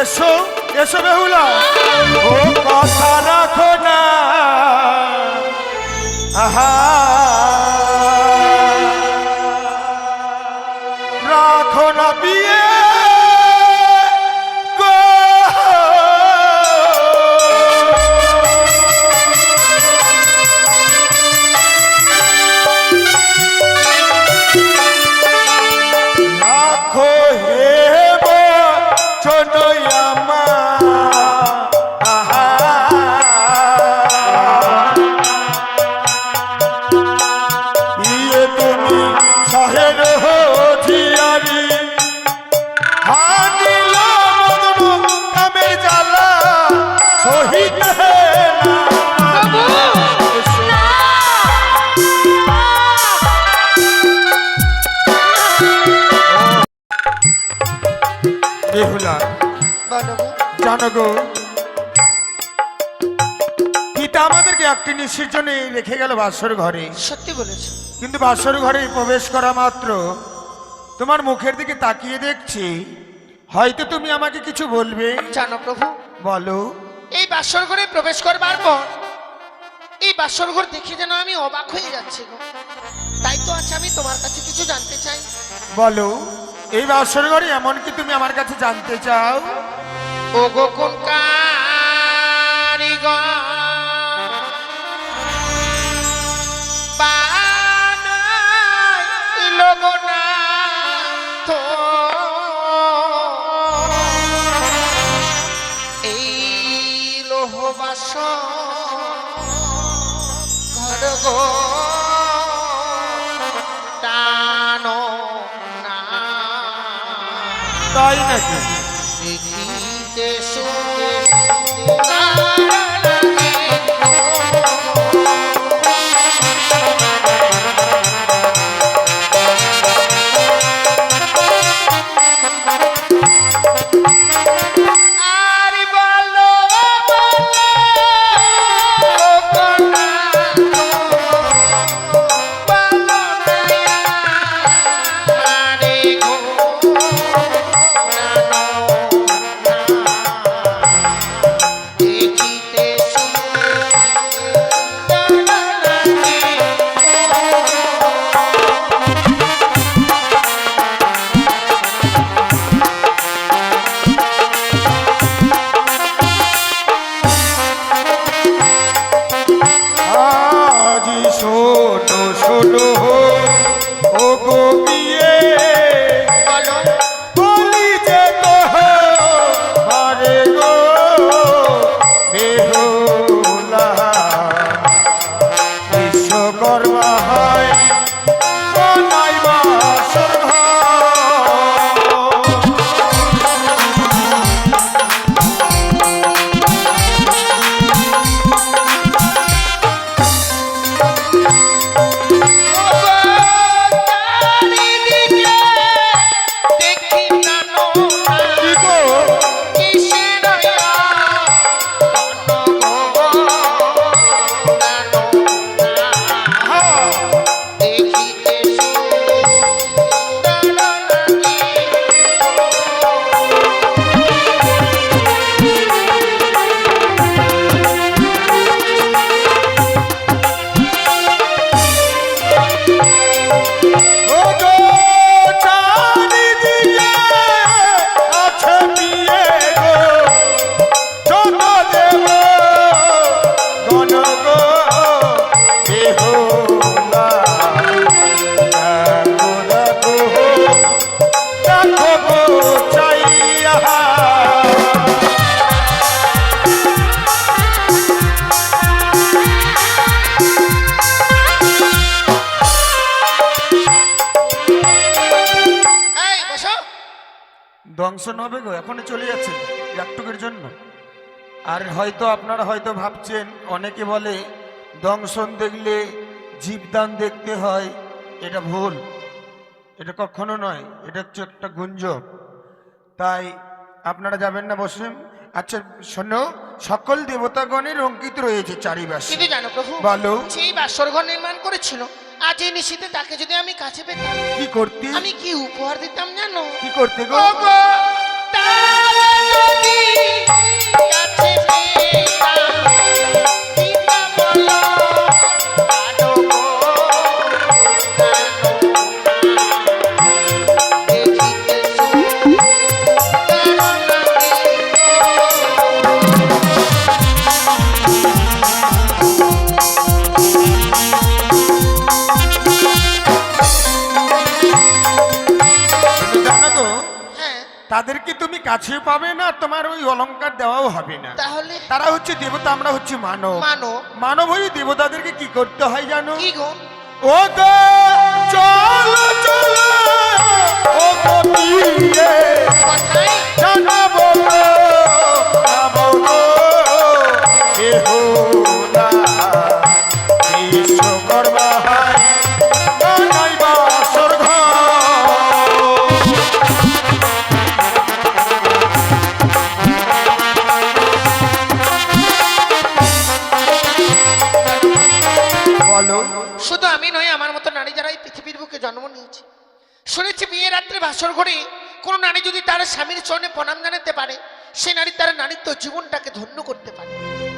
এসো এসো বেহুলা, ও কথা রাখো না, আহা রাখো না বিয়ে গো। রাখো হে চনয়ামা, আহা ইয়ে তুমি সাহের জিয়ারি হানিল মদন কামের জ্বালা শহীদ হে বেহুলা। জানো গো, পিতা আমাদেরকে একটি নিশির জন্য রেখে গেল বাসর ঘরে। সত্যি বলেছো, কিন্তু বাসর ঘরে প্রবেশ করা মাত্র তোমার মুখের দিকে তাকিয়ে দেখছি, হয়তো তুমি আমাকে কিছু বলবে। জানো প্রভু, বলো। এই বাসর ঘরে প্রবেশ করবার পর এই বাসর ঘর দেখে যেন আমি অবাক হয়ে যাচ্ছি গো। তাই তো আজ আমি তোমার কাছে কিছু জানতে চাই। বলো, এই বাসর ঘরে এমন কি তুমি আমার কাছে জানতে চাও? ও গো কোন কারিগর বানাইলো গো নাথ এই লোহ বাসর ঘর গো টানো না। তাই নাকি? দেখিতে দংশন হবে গো, এখনই চলে যাচ্ছে একটুকের জন্য। আর হয়তো আপনারা হয়তো ভাবছেন, অনেকে বলে দংশন দেখলে জীবদান দেখতে হয়, এটা ভুল, এটা কখনো নয়, এটা হচ্ছে একটা গুঞ্জন। তাই আপনারা যাবেন না, বসেন। আচ্ছা শোনো, সকল দেবতাগণের অঙ্কিত রয়েছে চারিপাশে। কিন্তু জানো প্রভু, বলো। সেই বাসর ঘর নির্মাণ করেছিল, আজ এই নিশীথে তাকে যদি আমি কাছে পেতাম, কি করতে? আমি কি উপহার দিতাম জানো? কি করতে গো? ওগো তারা যদি কাছে পেতাম, দিতাম বলো, কানো গো, কানো না। দেখিতে সুন্দর লাগে কিন্তু জানো তো হ্যাঁ, তাদেরকে তুমি কাছে পাবে না, তোমার ওই অলংকার দেওয়াও হবে না। তাহলে তারা হচ্ছে দেবতা, আমরা হচ্ছে মানব। মানো মানব হয়ে দেবতাদেরকে কি করতে হয় জানো? কি গো? ও গো চলো চলো, ও গো বিয়ে কোথায়? জানাবো গো, জানাবো গো, কেহ না বিশ্বকর্মা হয় বানাই বাসর ঘর। বলো শুধু আমি নয়, আমার মতো নারী যারা এই পৃথিবীর বুকে জন্ম নিয়েছে, শুনেছি বিয়ে রাত্রে বাসর ঘরে কোনো নারী যদি তার স্বামীর চরণে প্রণাম জানাতে পারে, সে নারী তার নারীত্ব জীবনটাকে ধন্য করতে পারে।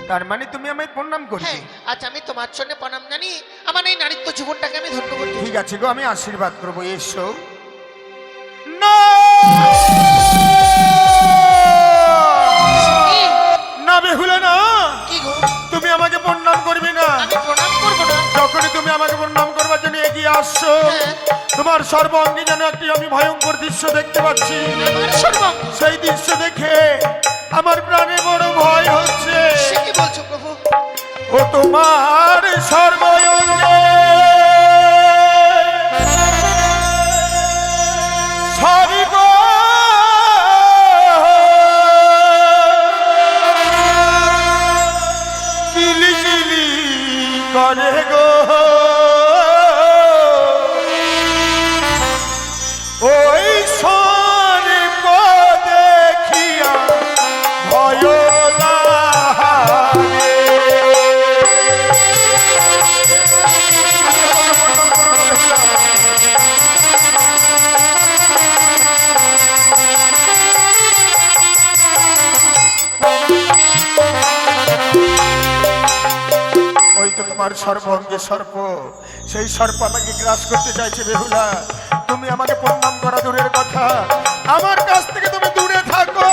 তার মানে তুমি আমায় প্রণাম করবে? হ্যাঁ, আজ আমি তোমার জন্য প্রণাম জানি, আমার এই নারীত্ব জীবনটাকে আমি ধন্য করতে ঠিক আছে গো, আমি আশীর্বাদ করবো। এসো না কি? না বেহুলা না, কি গো? তুমি আমাকে প্রণাম করবে না? আমি প্রণাম করবো না? যখনই তুমি আমাকে প্রণাম করবার জন্য এগিয়ে আসছো, হ্যাঁ। তোমার সর্বাঙ্গে যেন একটি আমি ভয়ঙ্কর দৃশ্য দেখতে পাচ্ছি। আমার সর্বাঙ্গ? সেই দৃশ্য দেখে আমার প্রাণে বড় ভয় হচ্ছে। সে কি বলছো প্রভু? ও তোমার সর্বাঙ্গে সর্ব কিলি কিলি করে গো, ওই সর্প দেখিয়া ভয় লাগে। ওই তো তোমার সর্বঙ্গে সর্প, সেই সর্প আমাকে গ্রাস করতে চাইছে। বেহুলা, তুমি আমাকে প্রণাম করা দূরের কথা, আমার কাছ থেকে তুমি দূরে থাকো।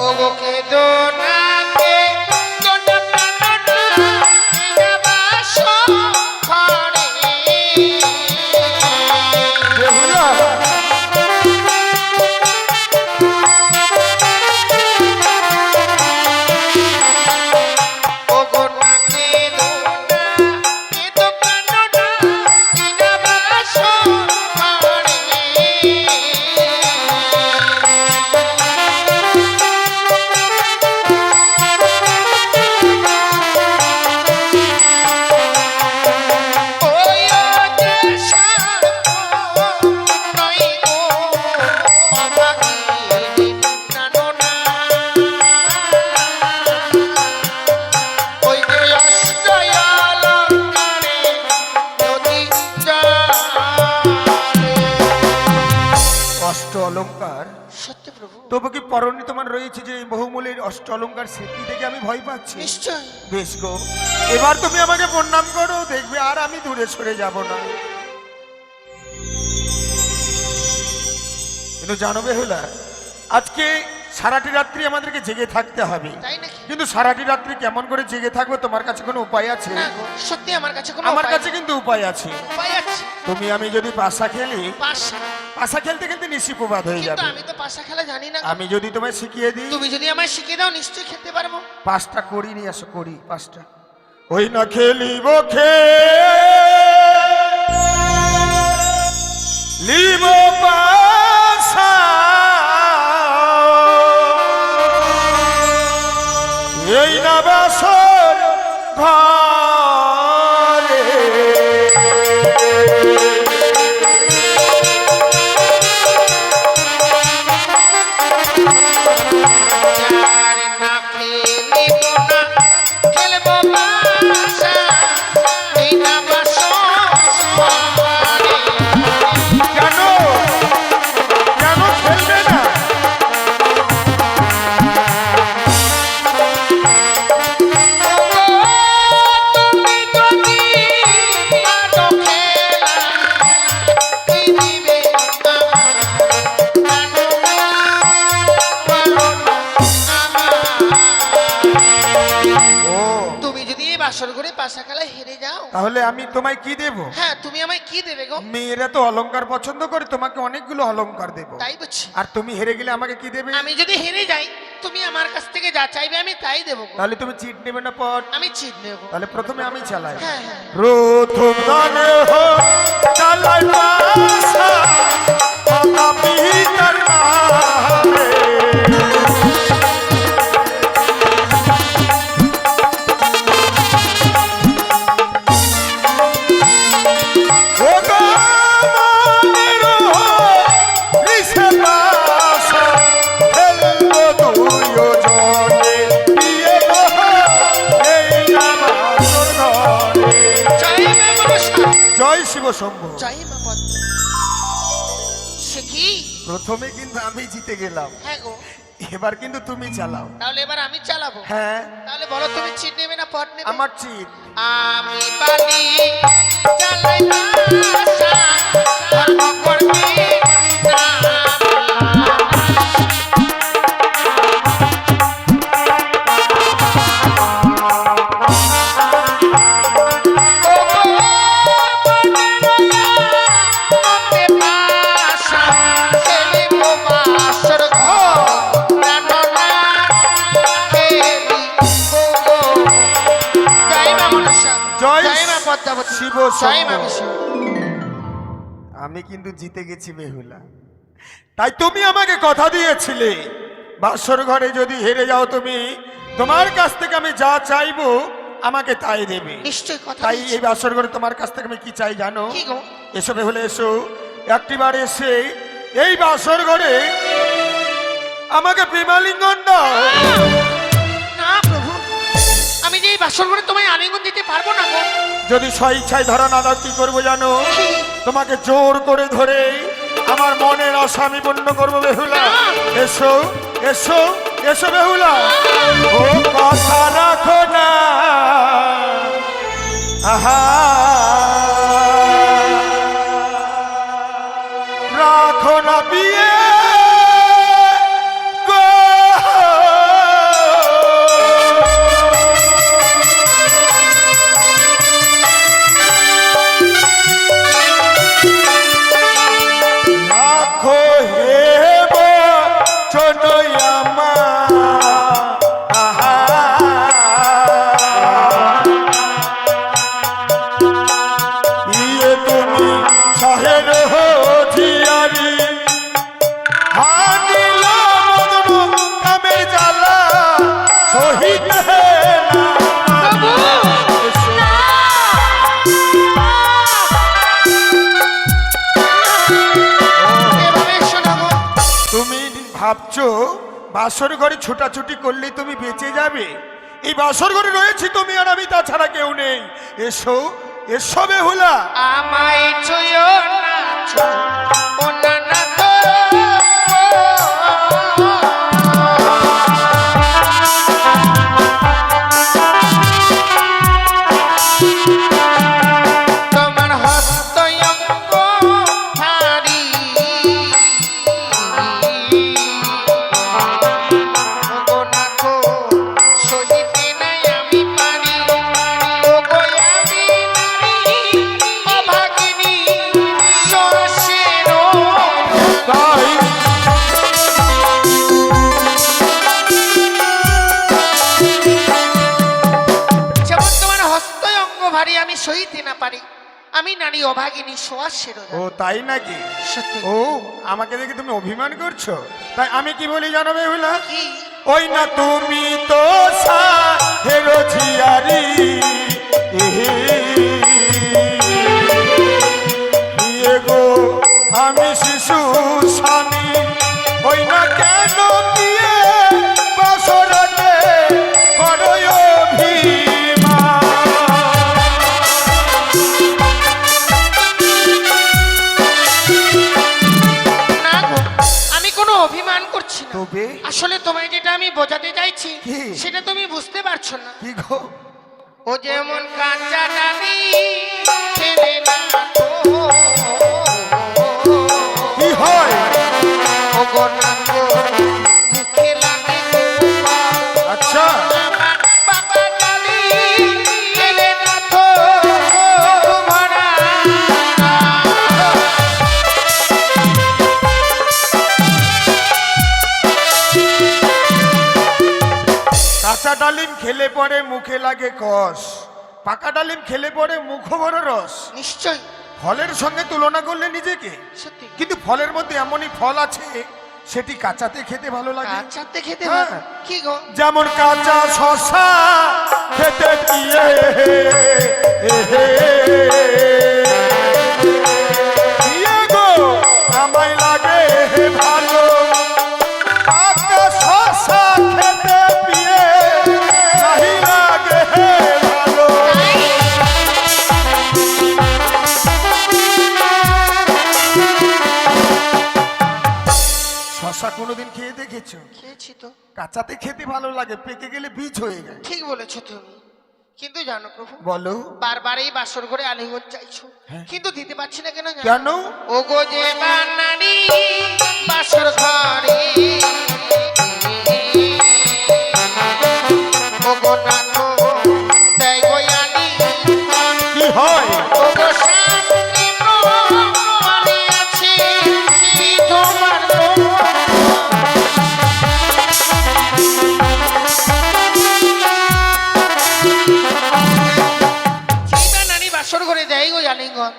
ও গো কেদো না, কেদো না, না, না, না, এটা বাসর ঘরে। বেহুলা, ও গো না, কেদো না, কেদো কানো না, এটা বাসর ঘরে। ওই অদৃশ্য নয় গো, অভাগী কানো না। ওই যে অষ্টয়ালঙ্কারে যদি জানে। অষ্ট অলংকার, সত্যি প্রভু? তবু কি পরনে তোমার রয়েছে যে বহুমূল্যের অষ্ট অলংকার, সেটি দেখে আমি ভয় পাচ্ছি। নিশ্চয়। বেশ গো, এবার তুমি আমাকে প্রণাম করো, দেখবে আর আমি দূরে সরে যাব না। কিন্তু জানো বেহুলা, আজকে সারাটি রাত্রি আমাদেরকে জেগে থাকতে হবে। তাই নাকি? কিন্তু সারাটি রাত্রি কেমন করে জেগে থাকবো, তোমার কাছে কোনো উপায় আছে? না গো, সত্যি আমার কাছে কোনো আমার উপায় কাছে কিন্তু উপায় আছে। নেই। উপায় আছে? তুমি আমি যদি পাশা খেলি, পাশা? পাশা খেলতে খেলতে নিশি প্রবাদ হয়ে কিন্তু যাবে। আমি তো পাশা খেলা জানি না গো। আমি যদি তোমায় শিখিয়ে দিই, তুমি যদি আমায় শিখিয়ে দাও, নিশ্চয়ই খেলতে পারবো। পাঁচটা করি নিয়ে আসো, করি পাঁচটা। ওই না খেলিব লিব পাশা, এই না বাসর ঘরে। আর না খেলিব না, খেলবো পাশা, এই না বাসর ঘরে। কেন চাও? তাহলে আমি তোমায় কি দেব? হ্যাঁ, তুমি আমায় কি দেবে গো? মেয়েরা তো অলংকার পছন্দ করে, তোমাকে অনেকগুলো অলংকার দেব। তাই বুঝছি। আর তুমি হেরে গেলে আমাকে কি দেবে? আমি যদি হেরে যাই, তুমি আমার কাছ থেকে যা চাইবে আমি তাই দেবো গো। তাহলে তুমি চিট নেবে না পট? আমি চিট নেব। তাহলে প্রথমে আমি চালাই। হ্যাঁ হ্যাঁ। প্রথম গানে হো চালাই পাশা মাতা পিতার নামে। ও গো মনের ঋষে পাশা ফেলবো দুইও জনে বিয়ে গো এই আমার ঘরে। জয় মা মনসা। জয় শিব শম্ভু। জয় মা পদ্ম। সে কি? প্রথমে কিন্তু আমি জিতে গেলাম, হ্যাঁ গো। এবার কিন্তু তুমি চালাও। তাহলে এবার আমি চালাবো। হ্যাঁ, তাহলে বলো তুমি চিট নেবে না পট নেবে? আমার চিট। আমি বালি চালাই আশা ধর্ম করবি না। জয় জয় মা পদ্মাবতী। শিব জয় মা শম্ভু। বিষ্ণু। আমি কিন্তু জিতে গেছি বেহুলা, তাই তুমি আমাকে কথা দিয়েছিলে বাসর ঘরে যদি হেরে যাও তুমি, তোমার কাছ থেকে আমি যা চাইবো আমাকে তাই দেবে। নিশ্চয় কথা তাই দিয়েছি। এই বাসর ঘরে তোমার কাছ থেকে আমি কি চাই জানো? কি গো? এসো বেহুলা এসো, একটিবার এসে এই বাসর ঘরে আমাকে প্রেমালিঙ্গন দাও। না প্রভু, আমি যে এই বাসর ঘরে তোমায় আলিঙ্গন দিতে পারবো না গো। যদি স্বইচ্ছায় ধরা না দাও কি করবো জানো? কি? তোমাকে জোর করে ধরে আমার মনের আশা আমি পূর্ণ করবো বেহুলা। এসো এসো এসো বেহুলা। ও কথা রাখো না, আহা রাখো না বিয়ে গো। রাখো হে বচন আমার, আহা ইয়ে তুমি সাহের জিয়ারি হানিল মদন কামের জ্বালা শহীদ হে এভাবে শোনো গো। তুমি ভাবছো বাসর ঘরে ছোটাছুটি করলেই তুমি বেঁচে যাবে? এই বাসর ঘরে রয়েছি তুমি আর আমি, তাছাড়া কেউ নেই। এসো এসো বেহুলা। আমায় ছুঁয়ো না, ছুঁয়ো না না তো। তোমার হস্ত অঙ্গ ভারী, ওগো নাথো সহিতে নাই আমি পারি। ওগো আমি নারী অভাগিনী সসেরো। তাই যেমন তোমার হস্ত অঙ্গ ভারী আমি সহিতে না পারি, আমি নারী অভাগিনী সোয়াশেরো। ও তাই নাকি? সত্যি। ও আমাকে দেখে তুমি অভিমান করছো? তাই আমি কি বলি জানো বেহুলা? কি? ওই না তুমি তো সাহের জিয়ারি ইয়ে গো আমি শিশু স্বামী, ওই না কেন দিয়ে বাসরাতে করো অভিমান। না গো, আমি কোনো অভিমান করছি না। তবে আসলে তোমায় যেটা আমি বোঝাতে চাইছি কি? সেটা তুমি বুঝতে পারছো না। কি গো? ও যেমন কাঁচা ডালি ছেড়ে না তো, কি হয়? ও গো নাথো মুখে লাগে গোপাল। আচ্ছা আমার বাবা ডালি ছেড়ে না তো, খেলে পরে মুখে লাগে কষ, পাকা ডালিম খেলে পরে মুখ ভরে রস। নিশ্চয় ফলের সঙ্গে তুলনা করলে নিজেকে, সত্যি কিন্তু ফলের মধ্যে এমনই ফল আছে সেটি কাঁচাতে খেতে ভালো লাগে। কাঁচাতে খেতে হ্যাঁ। ভালো। কি গো? যেমন কাঁচা শশা খেতে দিয়ে গো আমায় লাগে ভালো, কাঁচা শশা খেতে দিয়ে নাহি লাগে ভালো। শশা কোনোদিন খেয়ে দেখেছো? খেয়েছি তো। কাঁচাতে খেতে ভালো লাগে, পেকে গেলে বীজ হয়ে যায়। ঠিক বলেছো তুমি, কিন্তু জানো প্রভু, বলো। বারবার এই বাসর ঘরে আলিঙ্গন চাইছো, হ্যাঁ। কিন্তু দিতে পারছি না কেন জানো? কেন? ও গো যে বানারি বাসর ঘরে, ও গো নাথ দেয় গো আলিঙ্গন। কি হয়? ও গো শাস্ত্রে প্রমাণে আছে তোমার নারী বাসর ঘরে দেয় গো আলিঙ্গন,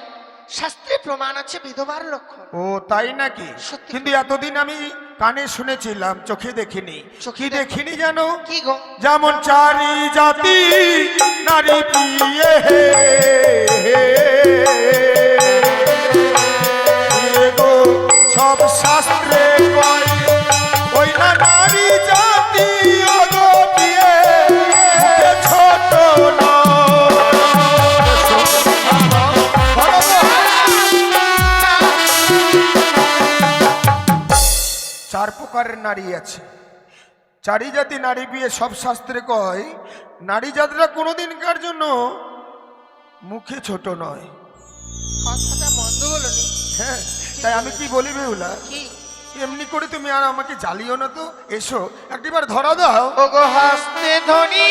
শাস্ত্রে প্রমাণ আছে বিধবার লক্ষণ। ও তাই নাকি? সত্যি। কিন্তু এতদিন আমি কানে শুনেছিলাম, চোখে দেখিনি। চোখে কি দেখিনি জানো? কি গো? যেমন চারি জাতি নারী প্রিয়ে গো সব শাস্ত্রে কয়, ওই না নারী জাতি গো প্রিয়ে ছোট চার প্রকারের নারী আছে। চারি জাতি নারী বিয়ে সব শাস্ত্রে কয়, নারী জাতিরা কোনোদিনকার জন্য মুখে ছোট নয়। কথাটা মন্দ বলো নি। হ্যাঁ, তাই আমি কি বলি বেহুলা, কি? এমনি করে তুমি আর আমাকে জ্বালিও না তো। এসো একটিবার ধরা দাও। ও গো হস্তে ধরি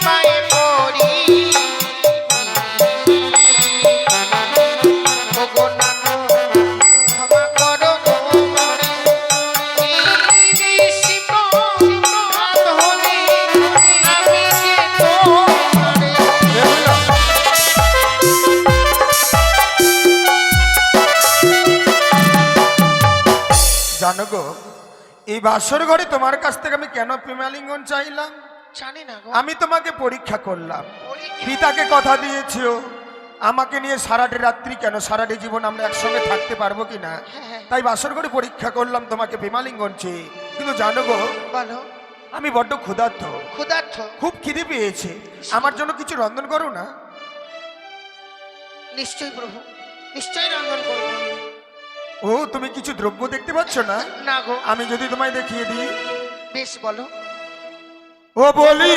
পায়ে পড়ি, ও গো নাথ ক্ষমা করো গো মরে, এই শিব হাত হলে আমি যে তোমারে। বেহুলা, জানো গো, এই বাসর ঘরে তোমার কাছ থেকে আমি কেন প্রেমালিঙ্গন চাইলাম? জানি না গো। আমি তোমাকে পরীক্ষা করলাম। পরীক্ষা? পিতাকে কথা দিয়েছো আমাকে নিয়ে সারাটি রাত্রি কেন, সারাটি জীবন আমরা একসঙ্গে থাকতে পারবো কিনা, হ্যাঁ। তাই বাসর করে পরীক্ষা করলাম তোমাকে প্রেমালিঙ্গন চেয়ে। কিন্তু জানো গো, বলো। আমি বড্ড ক্ষুধার্ত, ক্ষুধার্থ? খুব খিদে পেয়েছে, আমার জন্য কিছু রন্ধন করো না। নিশ্চয়ই প্রভু, নিশ্চয়ই রন্ধন করবো। ও তুমি কিছু দ্রব্য দেখতে পাচ্ছ না? না গো। আমি যদি তোমায় দেখিয়ে দিই। বেশ বলো। ও বলি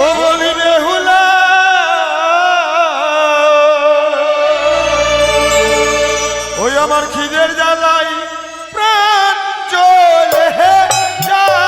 ও বলি বেহুলা, ওই আমার খিদের জ্বালাই প্রাণ চলে যায়।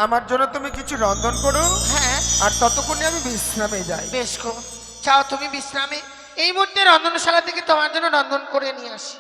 আমার জন্য তুমি কিছু রন্ধন করো, হ্যাঁ আর ততক্ষণে আমি বিশ্রামে যাই। বেশ গো, চাও তুমি বিশ্রামে? এই মুহূর্তে রন্ধনশালা থেকে তোমার জন্য রন্ধন করে নিয়ে আসি।